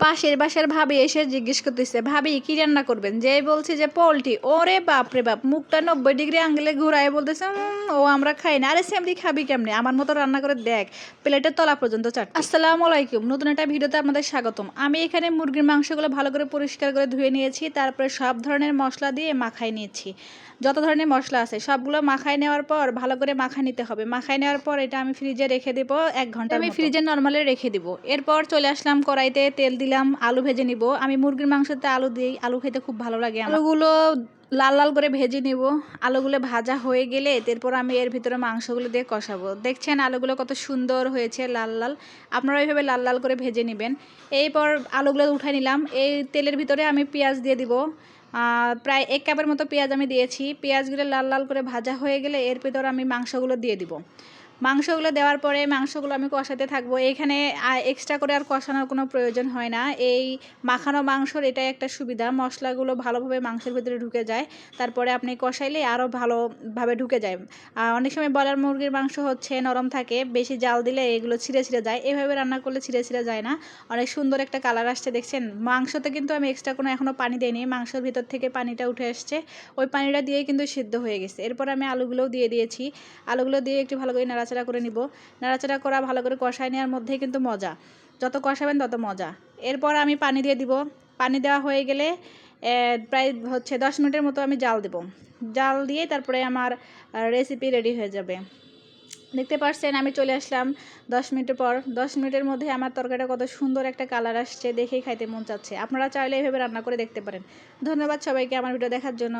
পাশের বাসার ভাবি এসে জিজ্ঞেস করতেছে, ভাবি কি রান্না করবেন? যেই বলছে যে পোলট্রি, ওরে বাপ রে বাপ, মুখটা 90 ডিগ্রি আঙ্গেলে ঘুরায় বলতেছে ও আমরা খাই না। আরে সেমরি খাবি কেমনে? আমার মতো রান্না করে দেখ, প্লেটের তলা পর্যন্ত চাটে। আসসালামু আলাইকুম, নতুন একটা ভিডিওতে আপনাদের স্বাগতম। আমি এখানে মুরগির মাংসগুলো ভালো করে পরিষ্কার করে ধুয়ে নিয়েছি, তারপরে সব ধরনের মশলা দিয়ে মাখাই নিয়েছি। যত ধরনের মশলা আছে সবগুলো মাখাই নেওয়ার পর ভালো করে মাখা নিতে হবে। মাখাই নেওয়ার পর এটা আমি ফ্রিজে রেখে দেবো 1 ঘন্টা। আমি ফ্রিজে নর্মালে রেখে দিব। এরপর চলে আসলাম কড়াইতে, তেল দিলাম, আলু ভেজে নিব। আমি মুরগির মাংসতে আলু দিই, আলু খেতে খুব ভালো লাগে। আলুগুলো লাল লাল করে ভেজে নিব। আলুগুলো ভাজা হয়ে গেলে তারপর আমি এর ভিতরে মাংসগুলো দিয়ে কষাবো। দেখছেন আলুগুলো কত সুন্দর হয়েছে, লাল লাল। আপনারা এইভাবে লাল লাল করে ভেজে নেবেন। এরপর আলুগুলো উঠাই নিলাম। এই তেলের ভিতরে আমি পেঁয়াজ দিয়ে দিব। প্রায় 1 কাপের মতো পেঁয়াজ আমি দিয়েছি। পেঁয়াজগুলো লাল লাল করে ভাজা হয়ে গেলে এর ভিতরে আমি মাংসগুলো দিয়ে দিব। মাংসগুলো দেওয়ার পরে মাংসগুলো আমি কষাতে থাকবো। এখানে এক্সট্রা করে আর কষানোর কোনো প্রয়োজন হয় না। এই মাখানো মাংসর এটাই একটা সুবিধা, মশলাগুলো ভালোভাবে মাংসের ভিতরে ঢুকে যায়। তারপরে আপনি কষাইলে আরও ভালোভাবে ঢুকে যায়। অনেক সময় ব্রয়লার মুরগির মাংস হচ্ছে নরম থাকে, বেশি জাল দিলে এগুলো ছিঁড়ে ছিঁড়ে যায়। এভাবে রান্না করলে ছিঁড়ে ছিঁড়ে যায় না। অনেক সুন্দর একটা কালার আসছে, দেখছেন। মাংসতে কিন্তু আমি এক্সট্রা কোনো এখনও পানি দিইনি, মাংসের ভিতর থেকে পানিটা উঠে আসছে। ওই পানিটা দিয়েই কিন্তু সিদ্ধ হয়ে গেছে। এরপর আমি আলুগুলোও দিয়ে দিয়েছি। আলুগুলো দিয়ে একটু ভালো করে নাড়াচাড়া করে নিব। নাড়াচাড়া করা ভালো করে কষায় নেওয়ার মধ্যেই কিন্তু মজা, যত কষাবেন তত মজা। এরপর আমি পানি দিয়ে দিব। পানি দেওয়া হয়ে গেলে প্রায় 10 মিনিটের মতো আমি জাল দেব। জাল দিয়ে তারপরে আমার রেসিপি রেডি হয়ে যাবে। দেখতে পাচ্ছেন আমি চলে আসলাম 10 মিনিটের পর। 10 মিনিটের মধ্যে আমার তরকারিটা কত সুন্দর একটা কালার আসছে, দেখেই খাইতে মন চাচ্ছে। আপনারা চাইলে এভাবে রান্না করে দেখতে পারেন। ধন্যবাদ সবাইকে আমার ভিডিও দেখার জন্য।